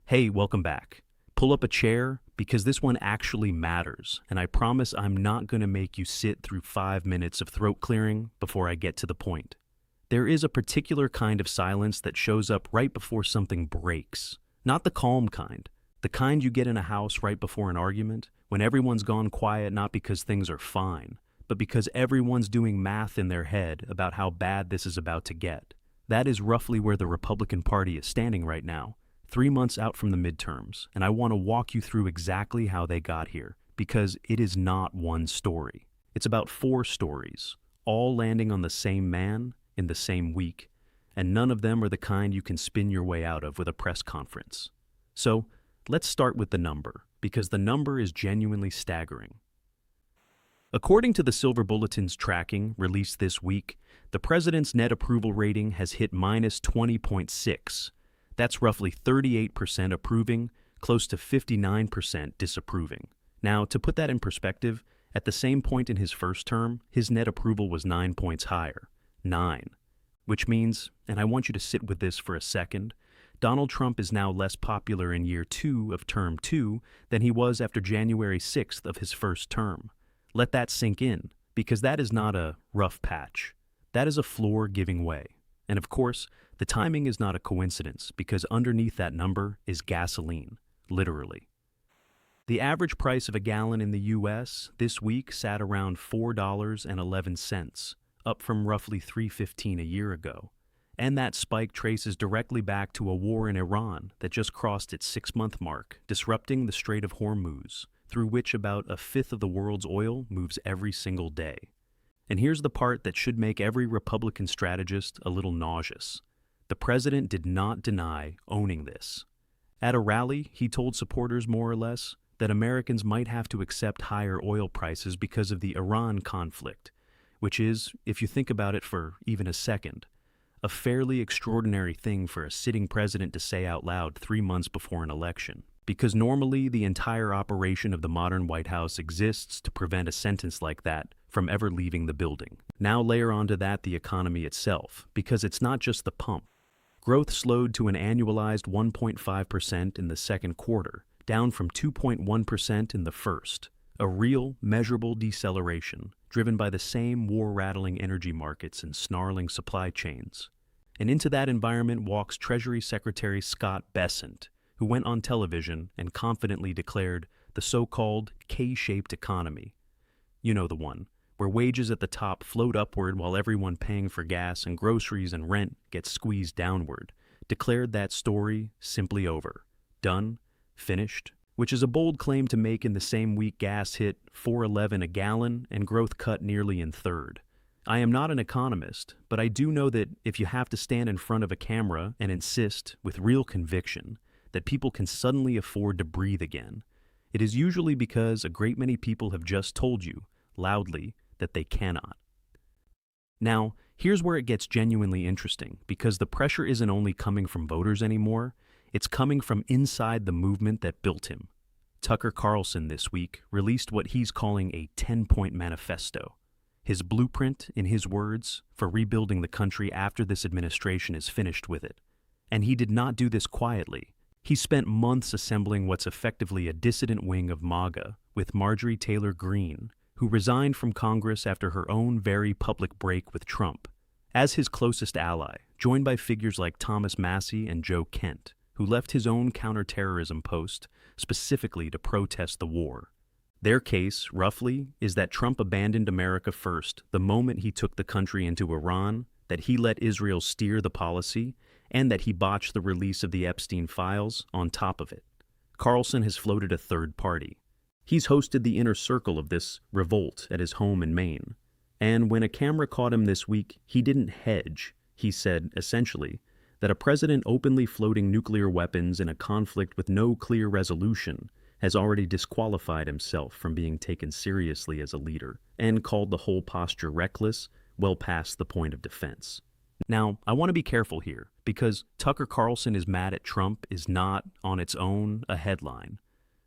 Hey, welcome back. Pull up a chair because this one actually matters, and I promise I'm not going to make you sit through 5 minutes of throat clearing before I get to the point. There is a particular kind of silence that shows up right before something breaks. Not the calm kind, the kind you get in a house right before an argument, when everyone's gone quiet not because things are fine, but because everyone's doing math in their head about how bad this is about to get. That is roughly where the Republican Party is standing right now. 3 months out from the midterms, and I want to walk you through exactly how they got here, because it is not one story. It's about four stories, all landing on the same man in the same week, and none of them are the kind you can spin your way out of with a press conference. So, let's start with the number, because the number is genuinely staggering. According to the Silver Bulletin's tracking released this week, the president's net approval rating has hit minus 20.6. That's roughly 38% approving, close to 59% disapproving. Now, to put that in perspective, at the same point in his first term, his net approval was 9 points higher. 9. Which means, and I want you to sit with this for a second, Donald Trump is now less popular in year 2 of term 2 than he was after January 6th of his first term. Let that sink in, because that is not a rough patch. That is a floor giving way. And of course, the timing is not a coincidence because underneath that number is gasoline, literally. The average price of a gallon in the U.S. this week sat around $4.11, up from roughly $3.15 a year ago. And that spike traces directly back to a war in Iran that just crossed its 6-month mark, disrupting the Strait of Hormuz, through which about a fifth of the world's oil moves every single day. And here's the part that should make every Republican strategist a little nauseous. The president did not deny owning this. At a rally, he told supporters more or less that Americans might have to accept higher oil prices because of the Iran conflict, which is, if you think about it for even a second, a fairly extraordinary thing for a sitting president to say out loud 3 months before an election. Because normally the entire operation of the modern White House exists to prevent a sentence like that from ever leaving the building. Now layer onto that the economy itself, because it's not just the pump. Growth slowed to an annualized 1.5% in the second quarter, down from 2.1% in the first. A real, measurable deceleration, driven by the same war-rattling energy markets and snarling supply chains. And into that environment walks Treasury Secretary Scott Bessent, who went on television and confidently declared the so-called K-shaped economy. You know the one, where wages at the top float upward while everyone paying for gas and groceries and rent gets squeezed downward. Declared that story simply over. Done, finished, which is a bold claim to make in the same week gas hit $4.11 a gallon and growth cut nearly in third. I am not an economist, but I do know that if you have to stand in front of a camera and insist, with real conviction, that people can suddenly afford to breathe again, it is usually because a great many people have just told you, loudly, that they cannot. Now, here's where it gets genuinely interesting, because the pressure isn't only coming from voters anymore, it's coming from inside the movement that built him. Tucker Carlson this week released what he's calling a 10-point manifesto, his blueprint, in his words, for rebuilding the country after this administration is finished with it. And he did not do this quietly. He spent months assembling what's effectively a dissident wing of MAGA with Marjorie Taylor Greene, who resigned from Congress after her own very public break with Trump, as his closest ally, joined by figures like Thomas Massie and Joe Kent, who left his own counterterrorism post specifically to protest the war. Their case, roughly, is that Trump abandoned America first the moment he took the country into Iran, that he let Israel steer the policy, and that he botched the release of the Epstein files on top of it. Carlson has floated a third party. He's hosted the inner circle of this revolt at his home in Maine. And when a camera caught him this week, he didn't hedge. He said, essentially, that a president openly floating nuclear weapons in a conflict with no clear resolution has already disqualified himself from being taken seriously as a leader, and called the whole posture reckless, well past the point of defense. Now, I want to be careful here, because Tucker Carlson is mad at Trump is not, on its own, a headline.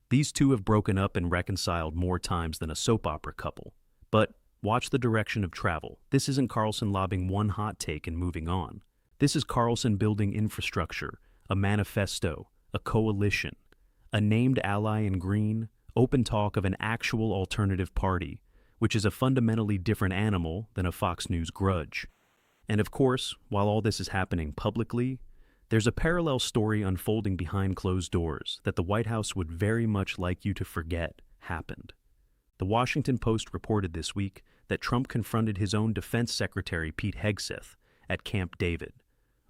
These two have broken up and reconciled more times than a soap opera couple. But watch the direction of travel. This isn't Carlson lobbing one hot take and moving on. This is Carlson building infrastructure, a manifesto, a coalition, a named ally in green, open talk of an actual alternative party, which is a fundamentally different animal than a Fox News grudge. And of course, while all this is happening publicly, there's a parallel story unfolding behind closed doors that the White House would very much like you to forget happened. The Washington Post reported this week that Trump confronted his own Defense Secretary Pete Hegseth at Camp David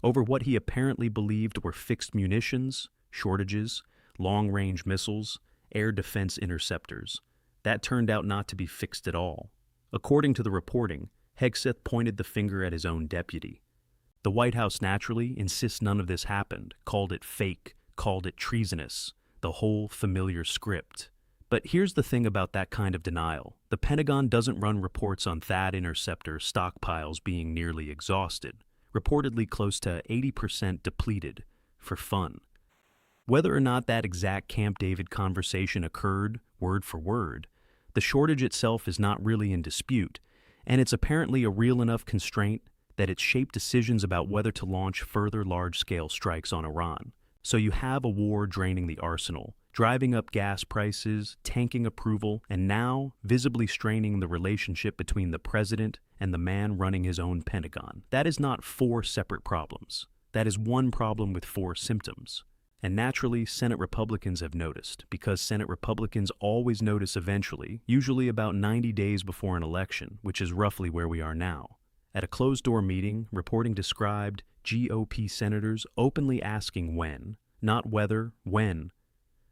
over what he apparently believed were fixed munitions, shortages, long-range missiles, air defense interceptors. That turned out not to be fixed at all. According to the reporting, Hegseth pointed the finger at his own deputy. The White House naturally insists none of this happened, called it fake, called it treasonous, the whole familiar script. But here's the thing about that kind of denial. The Pentagon doesn't run reports on THAAD interceptor stockpiles being nearly exhausted, reportedly close to 80% depleted, for fun. Whether or not that exact Camp David conversation occurred, word for word, the shortage itself is not really in dispute, and it's apparently a real enough constraint that it shaped decisions about whether to launch further large-scale strikes on Iran. So you have a war draining the arsenal, driving up gas prices, tanking approval, and now visibly straining the relationship between the president and the man running his own Pentagon. That is not four separate problems. That is one problem with four symptoms. And naturally, Senate Republicans have noticed, because Senate Republicans always notice eventually, usually about 90 days before an election, which is roughly where we are now. At a closed-door meeting, reporting described GOP senators openly asking when, not whether, when,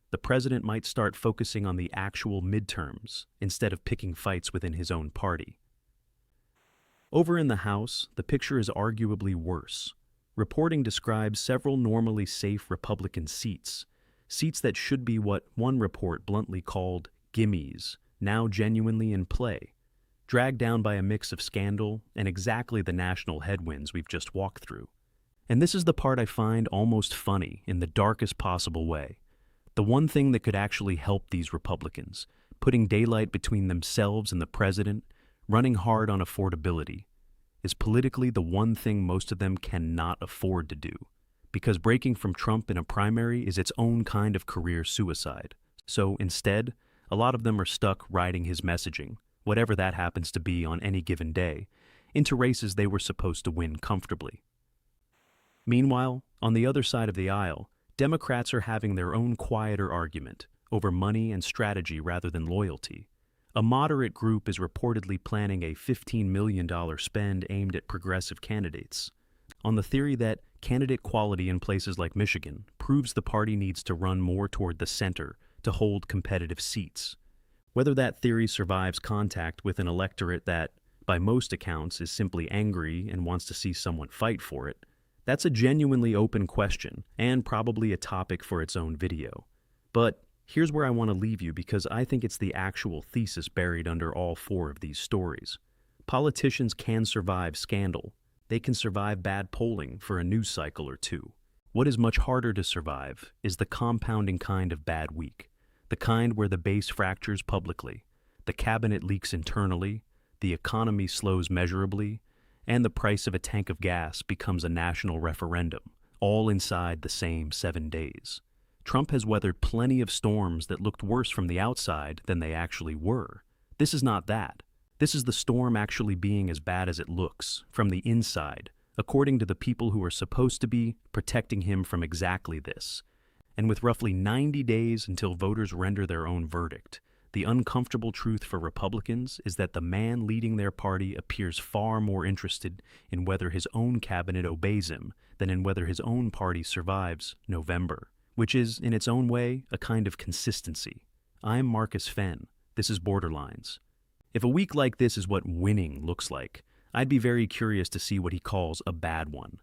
the president might start focusing on the actual midterms instead of picking fights within his own party. Over in the House, the picture is arguably worse. Reporting describes several normally safe Republican seats that should be what one report bluntly called gimmies, now genuinely in play, dragged down by a mix of scandal and exactly the national headwinds we've just walked through. And this is the part I find almost funny in the darkest possible way. The one thing that could actually help these Republicans, putting daylight between themselves and the president, running hard on affordability, is politically the one thing most of them cannot afford to do, because breaking from Trump in a primary is its own kind of career suicide. So instead, a lot of them are stuck riding his messaging, whatever that happens to be on any given day, into races they were supposed to win comfortably. Meanwhile, on the other side of the aisle, Democrats are having their own quieter argument over money and strategy rather than loyalty. A moderate group is reportedly planning a $15 million spend aimed at progressive candidates, on the theory that candidate quality in places like Michigan proves the party needs to run more toward the center to hold competitive seats. Whether that theory survives contact with an electorate that, by most accounts, is simply angry and wants to see someone fight for it, that's a genuinely open question and probably a topic for its own video. But here's where I want to leave you, because I think it's the actual thesis buried under all four of these stories. Politicians can survive scandal. They can survive bad polling for a news cycle or two. What is much harder to survive is the compounding kind of bad week, the kind where the base fractures publicly, the cabinet leaks internally, the economy slows measurably, and the price of a tank of gas becomes a national referendum, all inside the same 7 days. Trump has weathered plenty of storms that looked worse from the outside than they actually were. This is not that. This is the storm actually being as bad as it looks, from the inside, according to the people who are supposed to be protecting him from exactly this. And with roughly 90 days until voters render their own verdict, the uncomfortable truth for Republicans is that the man leading their party appears far more interested in whether his own cabinet obeys him than in whether his own party survives November, which is, in its own way, a kind of consistency. I'm Marcus Fenn. This is Borderlines. If a week like this is what winning looks like, I'd be very curious to see what he calls a bad one.